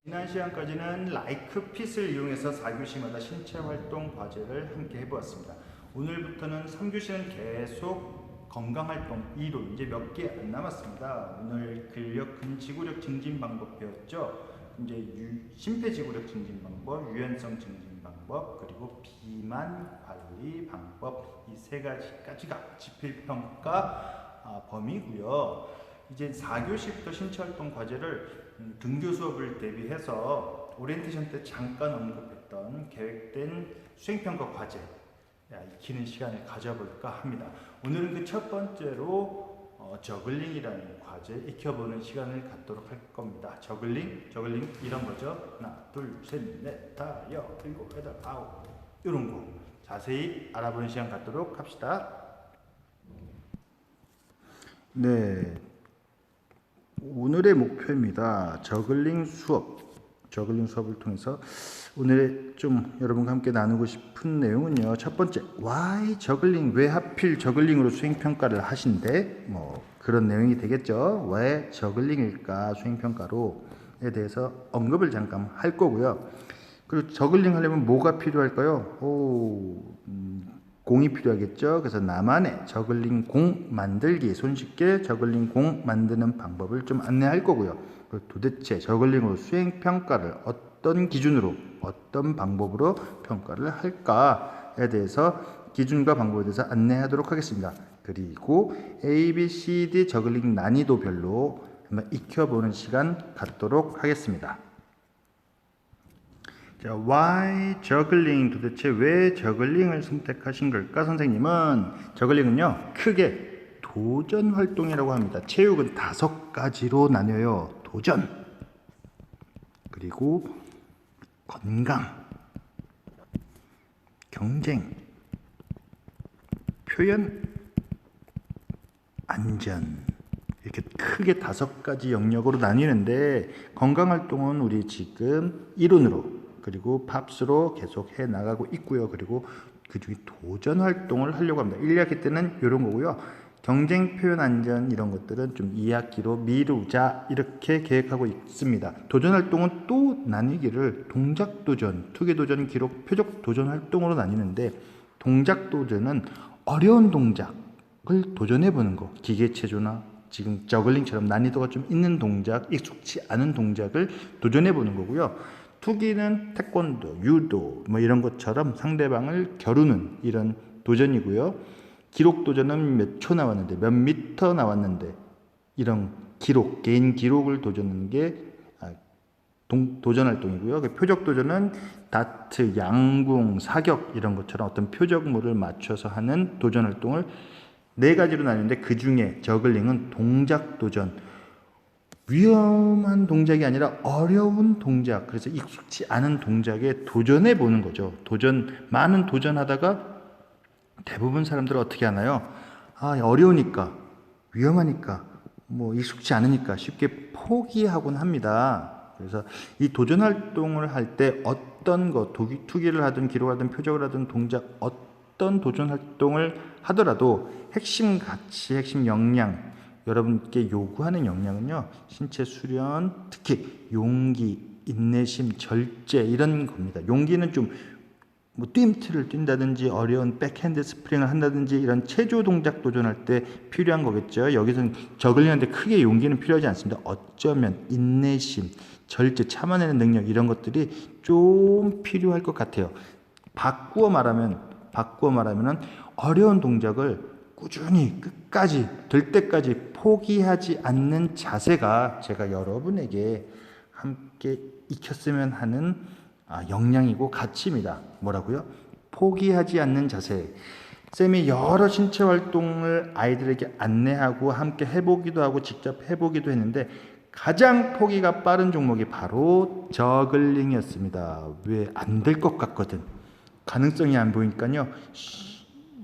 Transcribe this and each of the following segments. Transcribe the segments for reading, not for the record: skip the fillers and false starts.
지난 시간까지는 라이크핏을 이용해서 4교시마다 신체활동 과제를 함께 해보았습니다. 오늘부터는 3교시는 계속 건강활동 2로 이제 몇 개 안 남았습니다. 오늘 근력, 근지구력 증진 방법 배웠죠. 이제 심폐지구력 증진 방법, 유연성 증진 방법, 그리고 비만 관리 방법, 이 세 가지가 지필평가 범위고요. 이제 4교시부터 신체활동 과제를 등교 수업을 대비해서 오리엔테이션 때 잠깐 언급했던 계획된 수행평가 과제 익히는 시간을 가져볼까 합니다. 오늘은 그 첫 번째로 저글링이라는 과제 익혀보는 시간을 갖도록 할 겁니다. 저글링 이런 거죠. 하나, 둘, 셋, 넷, 다, 여, 일곱, 여덟, 아홉 이런 거 자세히 알아보는 시간 갖도록 합시다. 네. 오늘의 목표입니다. 저글링 수업을 통해서 오늘의 좀 여러분과 함께 나누고 싶은 내용은요. 첫 번째, why 저글링, 왜 하필 저글링으로 수행평가를 하신대? 뭐 그런 내용이 되겠죠. 왜 저글링일까 수행평가로에 대해서 언급을 잠깐 할 거고요. 그리고 저글링 하려면 뭐가 필요할까요? 공이 필요하겠죠. 그래서 나만의 저글링 공 만들기, 손쉽게 저글링 공 만드는 방법을 좀 안내할 거고요. 그리고 도대체 저글링으로 수행 평가를 어떤 기준으로, 어떤 방법으로 평가를 할까에 대해서 기준과 방법에 대해서 안내하도록 하겠습니다. 그리고 A, B, C, D 저글링 난이도별로 한번 익혀보는 시간 갖도록 하겠습니다. 자, why 저글링, 도대체 왜 저글링을 선택하신 걸까? 선생님은 저글링은요 크게 도전 활동이라고 합니다. 체육은 5가지로 나뉘어요. 도전, 그리고 건강, 경쟁, 표현, 안전, 이렇게 크게 5가지 영역으로 나뉘는데, 건강활동은 우리 지금 이론으로 그리고 팝스로 계속 해 나가고 있고요. 그리고 그 중에 도전 활동을 하려고 합니다. 1학기 때는 이런 거고요. 경쟁, 표현, 안전 이런 것들은 좀 2학기로 미루자 이렇게 계획하고 있습니다. 도전 활동은 또 나뉘기를 동작 도전, 투기 도전, 기록, 표적 도전 활동으로 나뉘는데, 동작 도전은 어려운 동작을 도전해 보는 거, 기계체조나 지금 저글링처럼 난이도가 좀 있는 동작, 익숙치 않은 동작을 도전해 보는 거고요. 투기는 태권도, 유도 뭐 이런 것처럼 상대방을 겨루는 이런 도전이고요. 기록 도전은 몇 초 나왔는데, 몇 미터 나왔는데 이런 기록, 개인 기록을 도전하는 게 도전 활동이고요. 표적 도전은 다트, 양궁, 사격 이런 것처럼 어떤 표적물을 맞춰서 하는 도전 활동을 4가지로 나뉘는데, 그 중에 저글링은 동작 도전, 위험한 동작이 아니라 어려운 동작, 그래서 익숙치 않은 동작에 도전해 보는 거죠. 많은 도전하다가 대부분 사람들은 어떻게 하나요? 어려우니까, 위험하니까, 뭐 익숙치 않으니까 쉽게 포기하곤 합니다. 그래서 이 도전 활동을 할 때 어떤 거, 투기를 하든 기록을 하든 표적을 하든 동작, 어떤 도전 활동을 하더라도 핵심 가치, 핵심 역량, 여러분께 요구하는 역량은요, 신체 수련, 특히 용기, 인내심, 절제 이런 겁니다. 용기는 좀 뭐 뜀트를 뛴다든지 어려운 백핸드 스프링을 한다든지 이런 체조 동작 도전할 때 필요한 거겠죠. 여기서는 저글링한테 크게 용기는 필요하지 않습니다. 어쩌면 인내심, 절제, 참아내는 능력 이런 것들이 좀 필요할 것 같아요. 바꾸어 말하면은 어려운 동작을 꾸준히 끝까지 될 때까지 포기하지 않는 자세가 제가 여러분에게 함께 익혔으면 하는 역량이고 가치입니다. 뭐라고요? 포기하지 않는 자세. 쌤이 여러 신체 활동을 아이들에게 안내하고 함께 해보기도 하고 직접 해보기도 했는데, 가장 포기가 빠른 종목이 바로 저글링이었습니다. 왜? 안 될 것 같거든, 가능성이 안 보이니까요,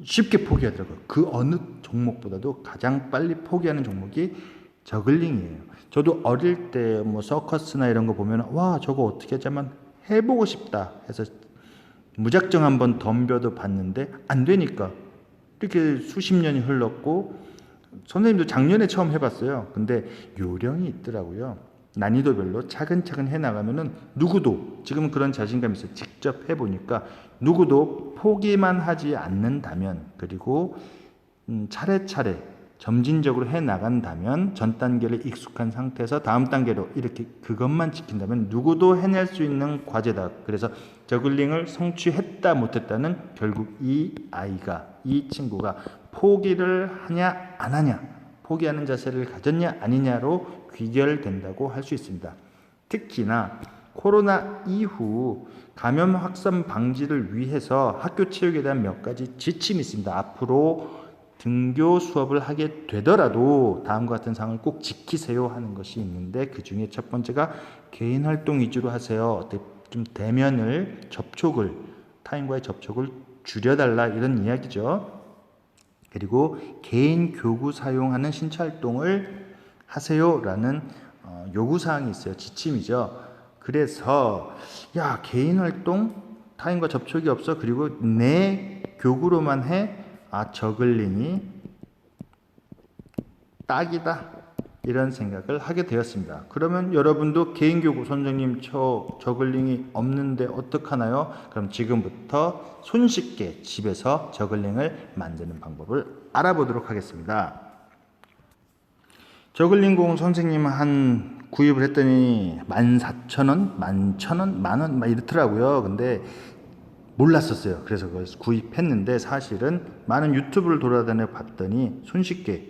쉽게 포기하더라고요. 그 어느 종목보다도 가장 빨리 포기하는 종목이 저글링이에요. 저도 어릴 때 뭐 서커스나 이런 거 보면 와 저거 어떻게 하자면 해보고 싶다 해서 무작정 한번 덤벼도 봤는데 안 되니까 이렇게 수십 년이 흘렀고, 선생님도 작년에 처음 해봤어요. 근데 요령이 있더라고요. 난이도별로 차근차근 해나가면은 누구도, 지금은 그런 자신감이 있어요. 직접 해보니까 누구도 포기만 하지 않는다면, 그리고 차례차례 점진적으로 해나간다면, 전 단계를 익숙한 상태에서 다음 단계로 이렇게 그것만 지킨다면 누구도 해낼 수 있는 과제다. 그래서 저글링을 성취했다 못했다는 결국 이 친구가 포기를 하냐 안 하냐, 포기하는 자세를 가졌냐 아니냐로 귀결된다고 할 수 있습니다. 특히나 코로나 이후 감염 확산 방지를 위해서 학교 체육에 대한 몇 가지 지침이 있습니다. 앞으로 등교 수업을 하게 되더라도 다음과 같은 사항을 꼭 지키세요 하는 것이 있는데, 그 중에 첫 번째가 개인 활동 위주로 하세요. 좀 대면을, 타인과의 접촉을 줄여달라, 이런 이야기죠. 그리고 개인 교구 사용하는 신체 활동을 하세요라는 요구사항이 있어요. 지침이죠. 그래서 개인 활동, 타인과 접촉이 없어, 그리고 내 교구로만 해, 저글링이 딱이다, 이런 생각을 하게 되었습니다. 그러면 여러분도 개인 교구, 선생님 저 저글링이 없는데 어떡하나요? 그럼 지금부터 손쉽게 집에서 저글링을 만드는 방법을 알아보도록 하겠습니다. 저글링 공 선생님 한 구입을 했더니 14,000원, 11,000원, 만원 막 이렇더라고요. 근데 몰랐었어요. 그래서 그걸 구입했는데, 사실은 많은 유튜브를 돌아다녀 봤더니 손쉽게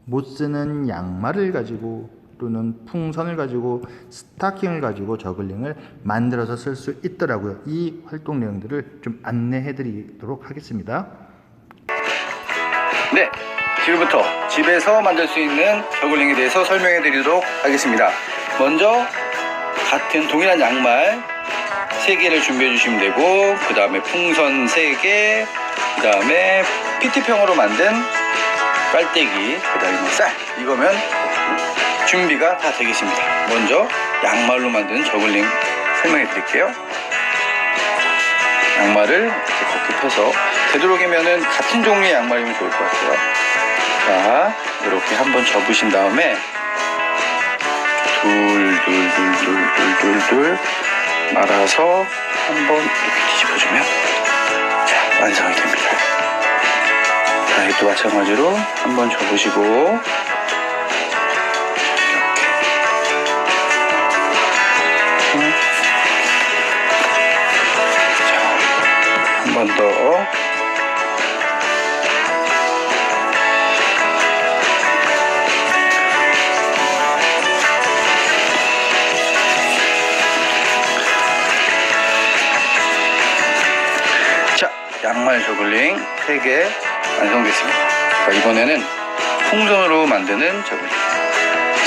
못 쓰는 양말을 가지고, 또는 풍선을 가지고, 스타킹을 가지고 저글링을 만들어서 쓸 수 있더라고요. 이 활동 내용들을 좀 안내해 드리도록 하겠습니다. 네, 지금부터 집에서 만들 수 있는 저글링에 대해서 설명해 드리도록 하겠습니다. 먼저 같은 동일한 양말 3개를 준비해 주시면 되고, 그 다음에 풍선 3개, 그 다음에 PT병으로 만든 깔때기, 그 다음에 쌀, 이거면 준비가 다 되겠습니다. 먼저 양말로 만든 저글링 설명해 드릴게요. 양말을 이렇게 걷게 펴서, 되도록이면은 같은 종류의 양말이면 좋을 것 같아요. 자, 이렇게 한번 접으신 다음에 둘 말아서 한번 이렇게 뒤집어주면 자, 완성이 됩니다. 자, 이것도 마찬가지로 한번 접으시고 한 번 더. 자, 양말 저글링 3개 완성됐습니다. 자, 이번에는 풍선으로 만드는 저글링.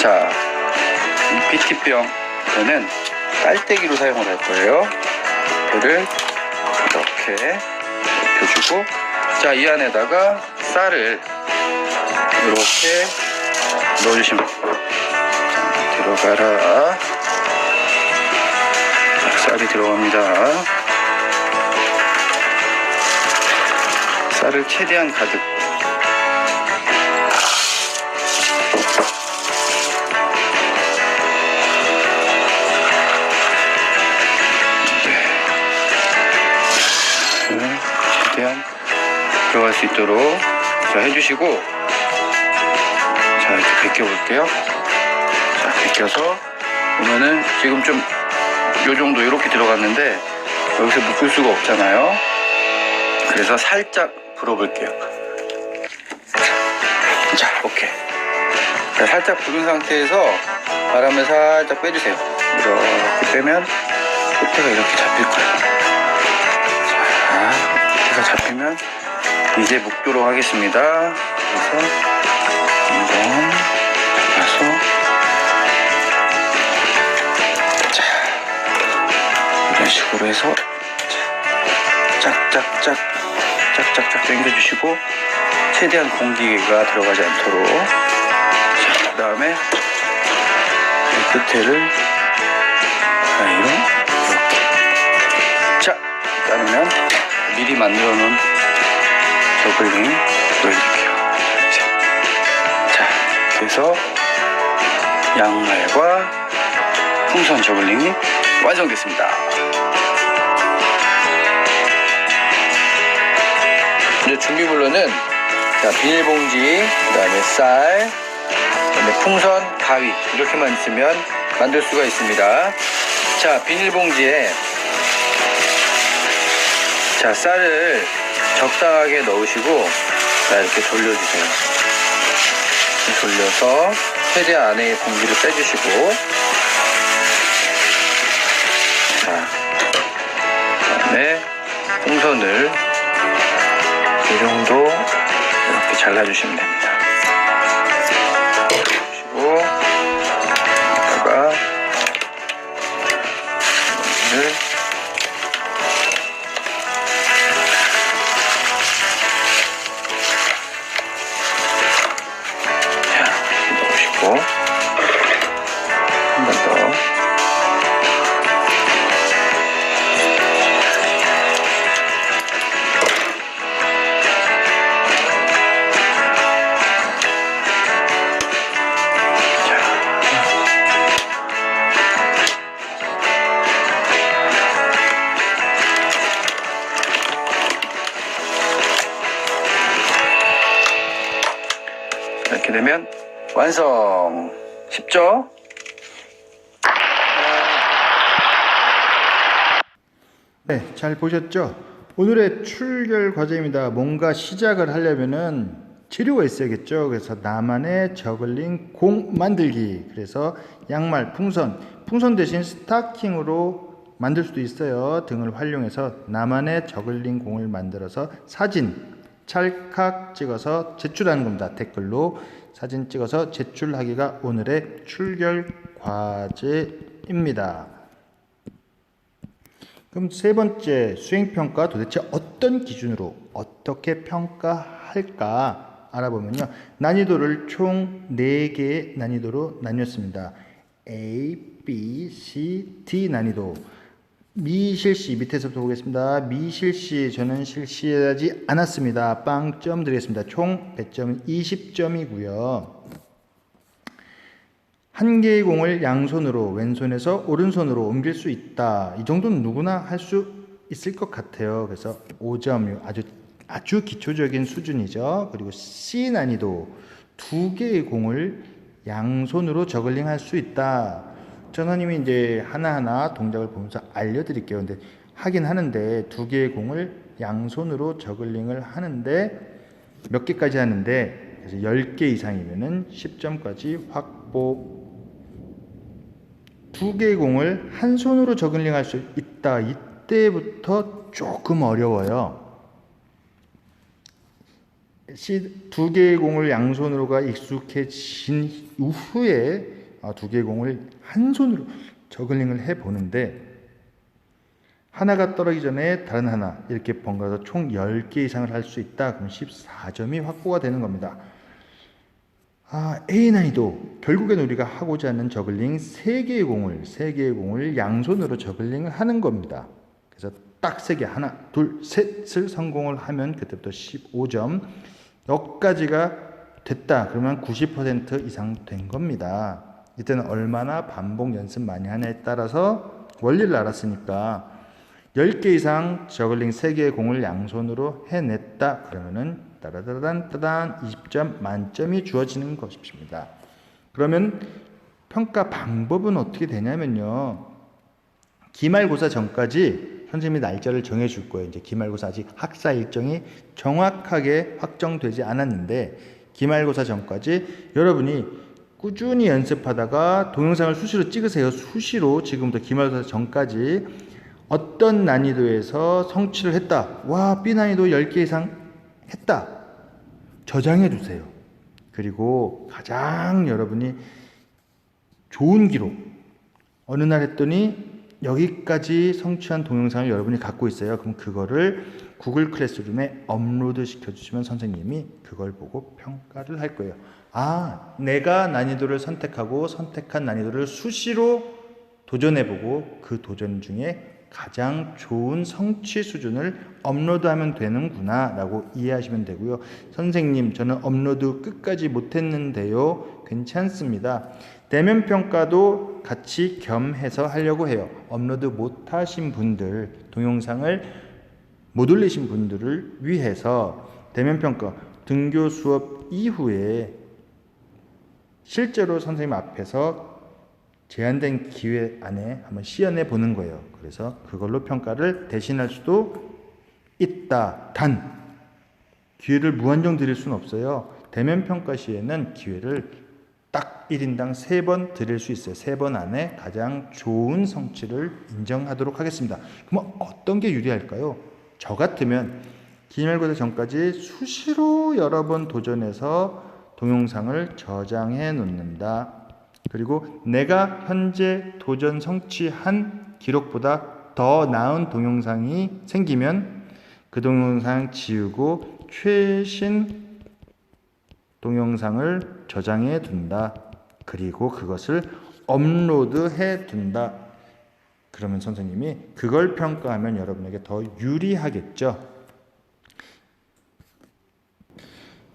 자, 이 PT병에는 깔때기로 사용을 할 거예요. 이거를 이렇게 입혀주고, 자, 이 안에다가 쌀을 이렇게 넣어주시면 들어가라. 자, 쌀이 들어갑니다. 쌀을 최대한 가득. 최대한 들어갈 수 있도록 자, 해주시고, 자, 이렇게 벗겨 볼게요. 자, 벗겨서 보면은 지금 좀 요 정도 이렇게 들어갔는데 여기서 묶을 수가 없잖아요. 그래서 살짝 불어볼게요. 자, 오케이. 자, 살짝 부은 상태에서 바람을 살짝 빼주세요. 이렇게 빼면 끝에가 이렇게 잡힐 거예요. 자, 끝에가 잡히면 이제 묶도록 하겠습니다. 그래서 한번 잡아서, 자, 이런 식으로 해서 짝짝짝 당겨주시고, 최대한 공기가 들어가지 않도록. 자, 그 다음에 이 끝에를 사이로 이렇게. 자, 자르면 미리 만들어 놓은 저글링 보여드릴게요. 자, 그래서 양말과 풍선 저글링이 완성됐습니다. 이제 준비물로는 자, 비닐봉지, 그 다음에 쌀, 그 다음에 풍선, 가위 이렇게만 있으면 만들 수가 있습니다. 자, 비닐봉지에 자, 쌀을 적당하게 넣으시고 자, 이렇게 돌려주세요. 돌려서 최대한 안에 공기를 빼주시고 자, 그다음에 풍선을 이 정도 이렇게 잘라주시면 됩니다. 그리고 여기다가 이거를 한 번 더. 이렇게 되면 완성. 쉽죠? 네, 잘 보셨죠? 오늘의 출결 과제입니다. 뭔가 시작을 하려면은 재료가 있어야겠죠. 그래서 나만의 저글링 공 만들기. 그래서 양말, 풍선 대신 스타킹으로 만들 수도 있어요. 등을 활용해서 나만의 저글링 공을 만들어서 사진 찰칵 찍어서 제출하는 겁니다. 댓글로 사진 찍어서 제출하기가 오늘의 출결 과제입니다. 그럼 세 번째 수행평가 도대체 어떤 기준으로 어떻게 평가할까 알아보면요. 난이도를 총 4개의 난이도로 나뉘었습니다. A, B, C, D 난이도. 미실시 밑에서부터 보겠습니다. 미실시 저는 실시하지 않았습니다. 빵점 드리겠습니다. 총 배점은 20점이고요. 한 개의 공을 양손으로 왼손에서 오른손으로 옮길 수 있다. 이 정도는 누구나 할 수 있을 것 같아요. 그래서 5점, 아주 기초적인 수준이죠. 그리고 C 난이도 2개의 공을 양손으로 저글링 할 수 있다. 전원님이 이제 하나하나 동작을 보면서 알려드릴게요. 근데 하긴 하는데 2개의 공을 양손으로 저글링을 하는데 몇 개까지 하는데 그래서 10개 이상이면은 10점까지 확보. 2개의 공을 한 손으로 저글링 할 수 있다. 이때부터 조금 어려워요. 2개의 공을 양손으로가 익숙해진 이후에 2개의 공을 한 손으로 저글링을 해 보는데 하나가 떨어지기 전에 다른 하나 이렇게 번갈아서 총 10개 이상을 할 수 있다. 그럼 14점이 확보가 되는 겁니다. A 난이도 결국엔 우리가 하고자 하는 저글링 3개의 공을 양손으로 저글링을 하는 겁니다. 그래서 딱 3개 하나 둘 셋을 성공을 하면 그때부터 15점. 여기까지가 됐다. 그러면 90% 이상 된 겁니다. 이때는 얼마나 반복 연습 많이 하냐에 따라서 원리를 알았으니까 10개 이상 저글링 3개의 공을 양손으로 해냈다. 그러면은 따라다단 20점 만점이 주어지는 것입니다. 그러면 평가 방법은 어떻게 되냐면요. 기말고사 전까지 선생님이 날짜를 정해 줄 거예요. 이제 기말고사 아직 학사 일정이 정확하게 확정되지 않았는데 기말고사 전까지 여러분이 꾸준히 연습하다가 동영상을 수시로 찍으세요. 수시로 지금부터 기말고사 전까지 어떤 난이도에서 성취를 했다. 와, B 난이도 10개 이상 했다. 저장해 두세요. 그리고 가장 여러분이 좋은 기록 어느 날 했더니 여기까지 성취한 동영상을 여러분이 갖고 있어요. 그럼 그거를 구글 클래스룸에 업로드 시켜주시면 선생님이 그걸 보고 평가를 할 거예요. 내가 난이도를 선택하고 선택한 난이도를 수시로 도전해보고 그 도전 중에 가장 좋은 성취 수준을 업로드하면 되는구나 라고 이해하시면 되고요. 선생님 저는 업로드 끝까지 못했는데요. 괜찮습니다. 대면 평가도 같이 겸해서 하려고 해요. 업로드 못하신 분들, 동영상을 못 올리신 분들을 위해서 대면 평가 등교 수업 이후에 실제로 선생님 앞에서 제한된 기회 안에 한번 시연해 보는 거예요. 그래서 그걸로 평가를 대신할 수도 있다. 단 기회를 무한정 드릴 수는 없어요. 대면 평가 시에는 기회를 딱 1인당 3번 드릴 수 있어요. 3번 안에 가장 좋은 성취를 인정하도록 하겠습니다. 그럼 어떤 게 유리할까요? 저 같으면 기말고사 전까지 수시로 여러 번 도전해서 동영상을 저장해 놓는다. 그리고 내가 현재 도전 성취한 기록보다 더 나은 동영상이 생기면 그 동영상 지우고 최신 동영상을 저장해 둔다. 그리고 그것을 업로드해 둔다. 그러면 선생님이 그걸 평가하면 여러분에게 더 유리하겠죠.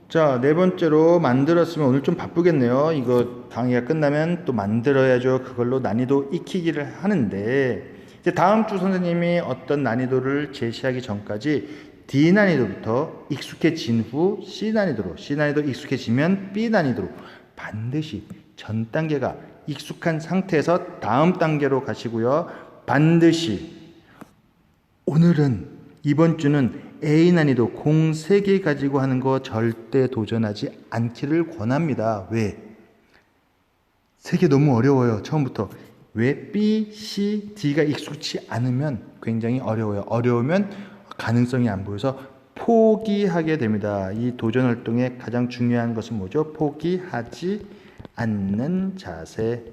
자, 네 번째로 만들었으면 오늘 좀 바쁘겠네요. 이거 강의가 끝나면 또 만들어야죠. 그걸로 난이도 익히기를 하는데 이제 다음 주 선생님이 어떤 난이도를 제시하기 전까지 D 난이도부터 익숙해진 후 C 난이도로, C 난이도 익숙해지면 B 난이도로 반드시 전 단계가 익숙한 상태에서 다음 단계로 가시고요. 반드시 오늘은 이번 주는 A 난이도 공 3개 가지고 하는 거 절대 도전하지 않기를 권합니다. 왜? 3개 너무 어려워요. 처음부터. 왜? B, C, D가 익숙치 않으면 굉장히 어려워요. 어려우면 가능성이 안 보여서 포기하게 됩니다. 이 도전 활동의 가장 중요한 것은 뭐죠? 포기하지 않는 자세.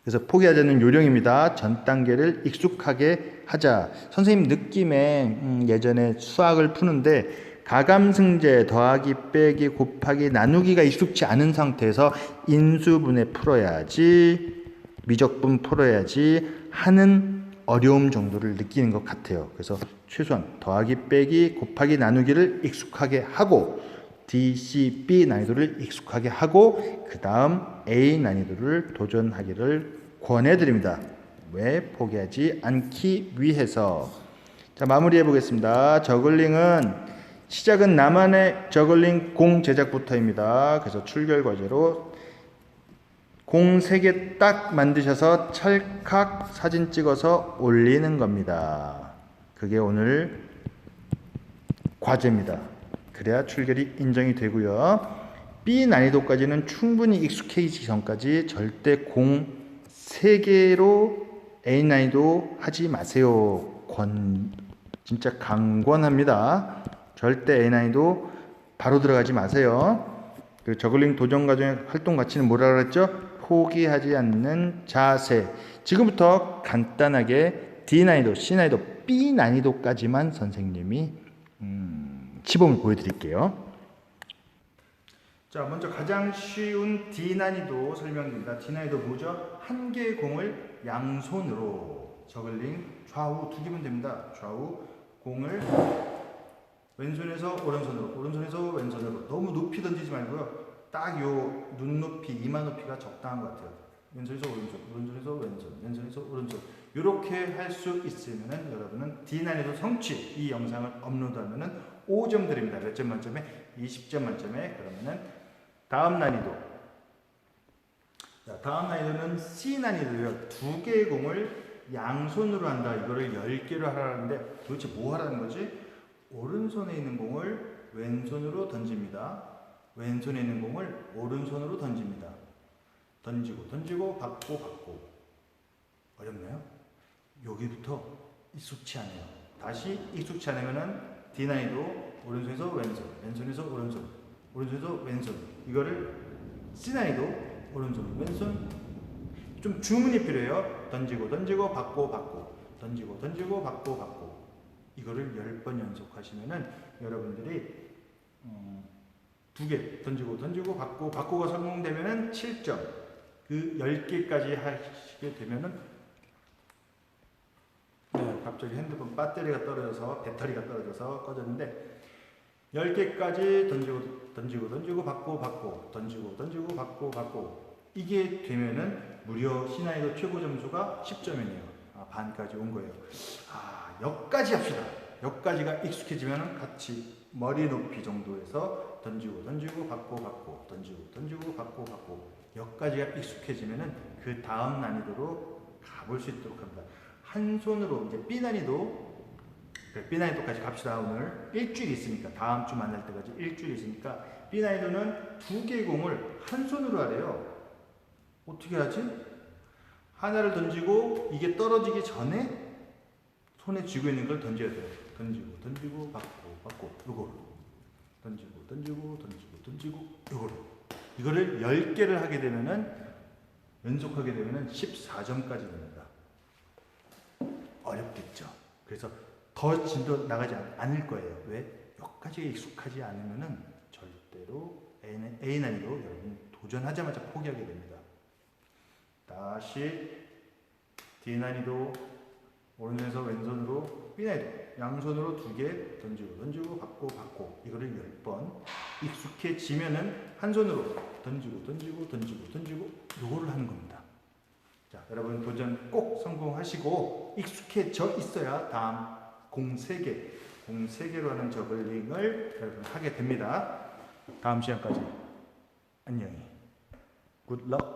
그래서 포기하지 않는 요령입니다. 전 단계를 익숙하게 하자. 선생님 느낌에 예전에 수학을 푸는데 가감승제 더하기 빼기 곱하기 나누기가 익숙치 않은 상태에서 인수분해 풀어야지 미적분 풀어야지 하는 어려움 정도를 느끼는 것 같아요. 그래서 최소한 더하기 빼기 곱하기 나누기를 익숙하게 하고 D, C, B 난이도를 익숙하게 하고 그 다음 A 난이도를 도전하기를 권해드립니다. 왜? 포기하지 않기 위해서. 자, 마무리해 보겠습니다. 저글링은 시작은 나만의 저글링 공 제작부터입니다. 그래서 출결 과제로 공 3개 딱 만드셔서 찰칵 사진 찍어서 올리는 겁니다. 그게 오늘 과제입니다. 그래야 출결이 인정이 되고요. B 난이도까지는 충분히 익숙해지기 전까지 절대 공 3개로 A 난이도 하지 마세요. 진짜 강권합니다. 절대 A 난이도 바로 들어가지 마세요. 그 저글링 도전 과정의 활동 가치는 뭐라 그랬죠? 포기하지 않는 자세. 지금부터 간단하게 D 난이도, C 난이도, B 난이도까지만 선생님이 시범을 보여드릴게요. 자, 먼저 가장 쉬운 D 난이도 설명드립니다. D 난이도 뭐죠? 한 개의 공을 양손으로 저글링 좌우 2개면 됩니다. 좌우 공을 왼손에서 오른손으로, 오른손에서 왼손으로 너무 높이 던지지 말고요. 딱 요 눈높이, 이마 높이가 적당한 것 같아요. 왼손에서 오른손, 오른손에서 왼손, 왼손에서 오른손. 이렇게 할 수 있으면은 여러분은 D 난이도 성취. 이 영상을 업로드하면은 5점 드립니다. 몇 점 만점에? 20점 만점에. 그러면은 다음 난이도. 자, 다음 난이도는 C 난이도예요. 2개의 공을 양손으로 한다. 이거를 10개로 하라는데 도대체 뭐 하라는 거지? 오른손에 있는 공을 왼손으로 던집니다. 왼손에 있는 공을 오른손으로 던집니다. 던지고 던지고 받고 받고. 어렵나요? 여기부터 익숙치 않아요. 다시 익숙치 않으면은 D 난이도 오른손에서 왼손, 왼손에서 오른손, 오른손에서 왼손. 이거를 C 난이도 오른손, 왼손. 좀 주문이 필요해요. 던지고 던지고 받고 받고, 던지고 던지고 받고 받고. 이거를 10번 연속하시면은 여러분들이 2개 던지고 던지고 받고 받고가 성공되면은 7점. 그 10개까지 하시게 되면은 네, 갑자기 핸드폰 배터리가 떨어져서 꺼졌는데 10개까지 던지고 받고 던지고 받고 이게 되면은 무려 신한이도 최고 점수가 10점이네요. 반까지 온 거예요. 여기까지 합시다. 여기까지가 익숙해지면은 같이 머리 높이 정도에서 던지고 받고 던지고 받고 여기까지가 익숙해지면은 그 다음 난이도로 가볼 수 있도록 합니다. 한 손으로 이제 B 난이도까지 갑시다. 오늘 일주일 있으니까 다음 주 만날 때까지 일주일 있으니까 B 난이도는 2개의 공을 한 손으로 하래요. 어떻게 하지? 하나를 던지고 이게 떨어지기 전에 손에 쥐고 있는 걸 던져야 돼요. 던지고 받고 요거로 던지고 요거로 이거를 10개를 하게 되면은 연속하게 되면은 14점까지 됩니다. 어렵겠죠. 그래서 더 진도 나가지 않을 거예요. 왜? 여기까지 익숙하지 않으면은 절대로 A 난이도 여러분 도전하자마자 포기하게 됩니다. 다시 D 난이도 오른손에서 왼손으로 B 난이도 양손으로 2개 던지고 받고 이거를 10번 익숙해지면은 한 손으로 던지고 요거를 하는 겁니다. 자, 여러분 도전 꼭 성공하시고 익숙해져 있어야 다음 공 3개로 하는 저글링을 여러분 하게 됩니다. 다음 시간까지 안녕히 굿럭.